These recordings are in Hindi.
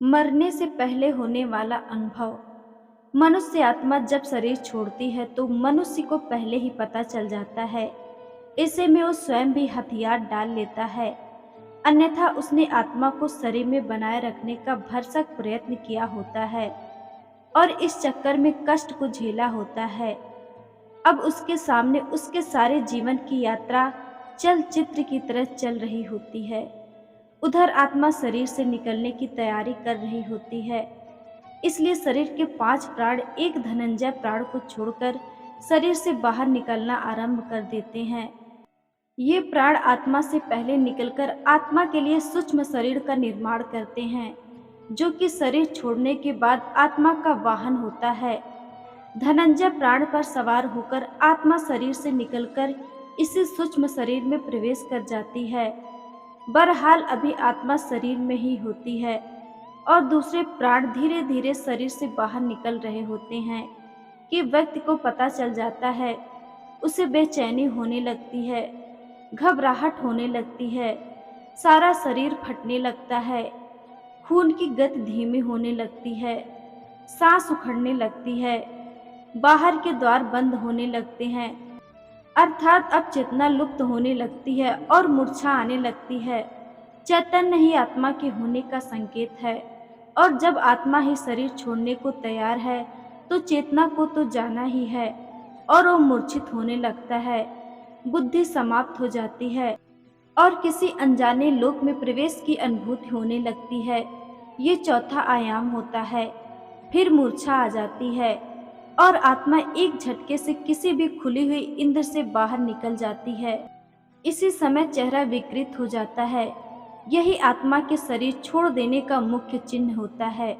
मरने से पहले होने वाला अनुभव। मनुष्य आत्मा जब शरीर छोड़ती है तो मनुष्य को पहले ही पता चल जाता है। ऐसे में वो स्वयं भी हथियार डाल लेता है, अन्यथा उसने आत्मा को शरीर में बनाए रखने का भरसक प्रयत्न किया होता है और इस चक्कर में कष्ट को झेला होता है। अब उसके सामने उसके सारे जीवन की यात्रा चलचित्र की तरह चल रही होती है। उधर आत्मा शरीर से निकलने की तैयारी कर रही होती है। इसलिए शरीर के 5 प्राण एक धनंजय प्राण को छोड़कर शरीर से बाहर निकलना आरंभ कर देते हैं। ये प्राण आत्मा से पहले निकलकर आत्मा के लिए सूक्ष्म शरीर का निर्माण करते हैं, जो कि शरीर छोड़ने के बाद आत्मा का वाहन होता है। धनंजय प्राण पर सवार होकर आत्मा शरीर से निकलकर इसी सूक्ष्म शरीर में प्रवेश कर जाती है। बहरहाल अभी आत्मा शरीर में ही होती है और दूसरे प्राण धीरे धीरे शरीर से बाहर निकल रहे होते हैं कि व्यक्ति को पता चल जाता है। उसे बेचैनी होने लगती है, घबराहट होने लगती है, सारा शरीर फटने लगता है, खून की गति धीमी होने लगती है, सांस उखड़ने लगती है, बाहर के द्वार बंद होने लगते हैं, अर्थात अब चेतना लुप्त होने लगती है और मूर्छा आने लगती है। चैतन्य ही आत्मा के होने का संकेत है और जब आत्मा ही शरीर छोड़ने को तैयार है तो चेतना को तो जाना ही है और वो मूर्छित होने लगता है। बुद्धि समाप्त हो जाती है और किसी अनजाने लोक में प्रवेश की अनुभूति होने लगती है। ये चौथा आयाम होता है। फिर मूर्छा आ जाती है और आत्मा एक झटके से किसी भी खुली हुई इंद्र से बाहर निकल जाती है। इसी समय चेहरा विकृत हो जाता है। यही आत्मा के शरीर छोड़ देने का मुख्य चिन्ह होता है।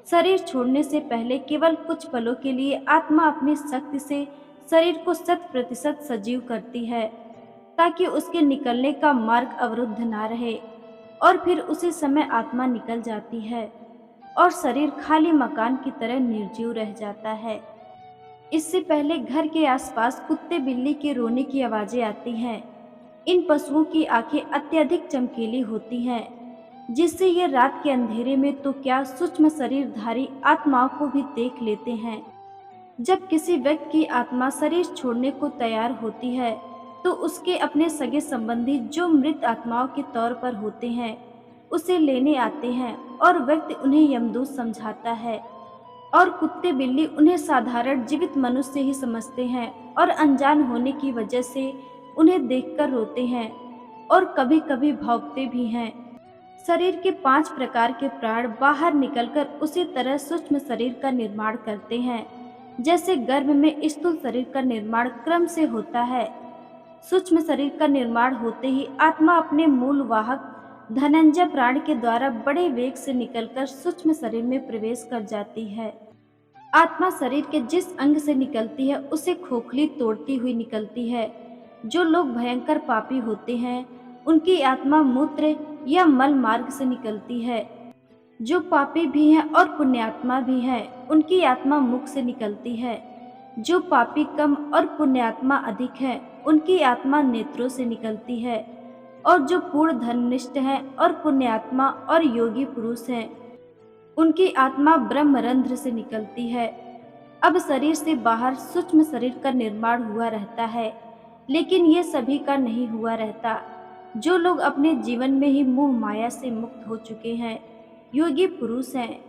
शरीर छोड़ने से पहले केवल कुछ पलों के लिए आत्मा अपनी शक्ति से शरीर को 100% सजीव करती है, ताकि उसके निकलने का मार्ग अवरुद्ध ना रहे, और फिर उसी समय आत्मा निकल जाती है और शरीर खाली मकान की तरह निर्जीव रह जाता है। इससे पहले घर के आसपास कुत्ते बिल्ली के रोने की आवाजें आती हैं। इन पशुओं की आंखें अत्यधिक चमकीली होती हैं, जिससे ये रात के अंधेरे में तो क्या सूक्ष्म शरीरधारी आत्माओं को भी देख लेते हैं। जब किसी व्यक्ति की आत्मा शरीर छोड़ने को तैयार होती है तो उसके अपने सगे संबंधी जो मृत आत्माओं के तौर पर होते हैं उसे लेने आते हैं और व्यक्ति उन्हें यमदूत समझाता है, और कुत्ते बिल्ली उन्हें साधारण जीवित मनुष्य ही समझते हैं और अनजान होने की वजह से उन्हें देखकर रोते हैं और कभी कभी भौंकते भी हैं। शरीर के 5 प्रकार के प्राण बाहर निकलकर उसी तरह सूक्ष्म शरीर का निर्माण करते हैं, जैसे गर्भ में स्थूल शरीर का निर्माण क्रम से होता है। सूक्ष्म शरीर का निर्माण होते ही आत्मा अपने मूल वाहक धनंजय प्राण के द्वारा बड़े वेग से निकलकर सूक्ष्म शरीर में प्रवेश कर जाती है। आत्मा शरीर के जिस अंग से निकलती है उसे खोखली तोड़ती हुई निकलती है। जो लोग भयंकर पापी होते हैं उनकी आत्मा मूत्र या मल मार्ग से निकलती है। जो पापी भी हैं और पुण्यात्मा भी हैं उनकी आत्मा मुख से निकलती है। जो पापी कम और पुण्यात्मा अधिक है उनकी आत्मा नेत्रों से निकलती है, और जो पूर्ण धर्मनिष्ठ हैं और पुण्यात्मा और योगी पुरुष हैं उनकी आत्मा ब्रह्मरंध्र से निकलती है। अब शरीर से बाहर सूक्ष्म शरीर का निर्माण हुआ रहता है, लेकिन ये सभी का नहीं हुआ रहता। जो लोग अपने जीवन में ही मोह माया से मुक्त हो चुके हैं, योगी पुरुष हैं,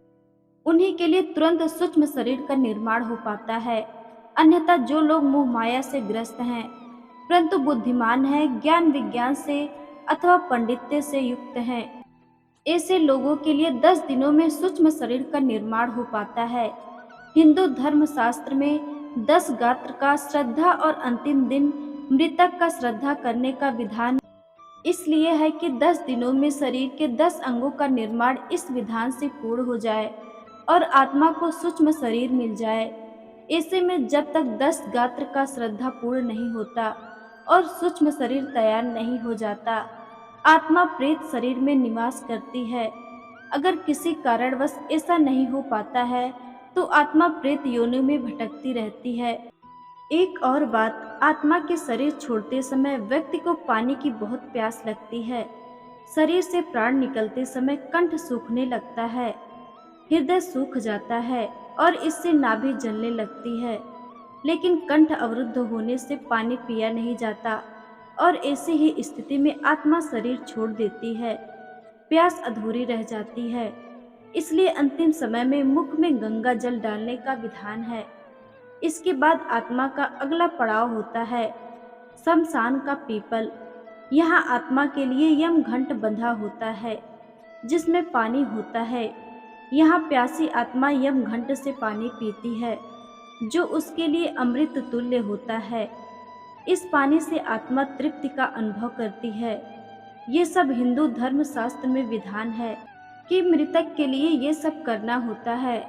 उन्हीं के लिए तुरंत सूक्ष्म शरीर का निर्माण हो पाता है। अन्यथा जो लोग मोह माया से ग्रस्त हैं परंतु बुद्धिमान हैं, ज्ञान विज्ञान से अथवा पंडित्य से युक्त हैं, ऐसे लोगों के लिए 10 दिनों में सूक्ष्म शरीर का निर्माण हो पाता है। हिंदू धर्म शास्त्र में 10 गात्र का श्रद्धा और अंतिम दिन मृतक का श्रद्धा करने का विधान इसलिए है कि 10 दिनों में शरीर के 10 अंगों का निर्माण इस विधान से पूर्ण हो जाए और आत्मा को सूक्ष्म शरीर मिल जाए। ऐसे में जब तक 10 गात्र का श्रद्धा पूर्ण नहीं होता और सूक्ष्म शरीर तैयार नहीं हो जाता, आत्मा प्रेत शरीर में निवास करती है। अगर किसी कारणवश ऐसा नहीं हो पाता है तो आत्मा प्रेत योनि में भटकती रहती है। एक और बात, आत्मा के शरीर छोड़ते समय व्यक्ति को पानी की बहुत प्यास लगती है। शरीर से प्राण निकलते समय कंठ सूखने लगता है, हृदय सूख जाता है और इससे नाभि जलने लगती है। लेकिन कंठ अवरुद्ध होने से पानी पिया नहीं जाता और ऐसी ही स्थिति में आत्मा शरीर छोड़ देती है, प्यास अधूरी रह जाती है। इसलिए अंतिम समय में मुख में गंगा जल डालने का विधान है। इसके बाद आत्मा का अगला पड़ाव होता है शमशान का पीपल। यहाँ आत्मा के लिए यम घंट बंधा होता है जिसमें पानी होता है। यहाँ प्यासी आत्मा यम घंट से पानी पीती है जो उसके लिए अमृत तुल्य होता है। इस पानी से आत्मा तृप्ति का अनुभव करती है। ये सब हिंदू धर्म शास्त्र में विधान है कि मृतक के लिए ये सब करना होता है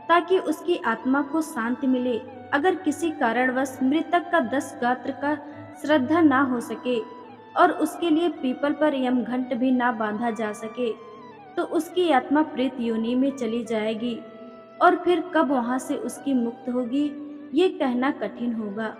ताकि उसकी आत्मा को शांति मिले। अगर किसी कारणवश मृतक का 10 गात्र का श्रद्धा ना हो सके और उसके लिए पीपल पर यमघंट भी ना बांधा जा सके तो उसकी आत्मा प्रेत योनि में चली जाएगी और फिर कब वहां से उसकी मुक्त होगी ये कहना कठिन होगा।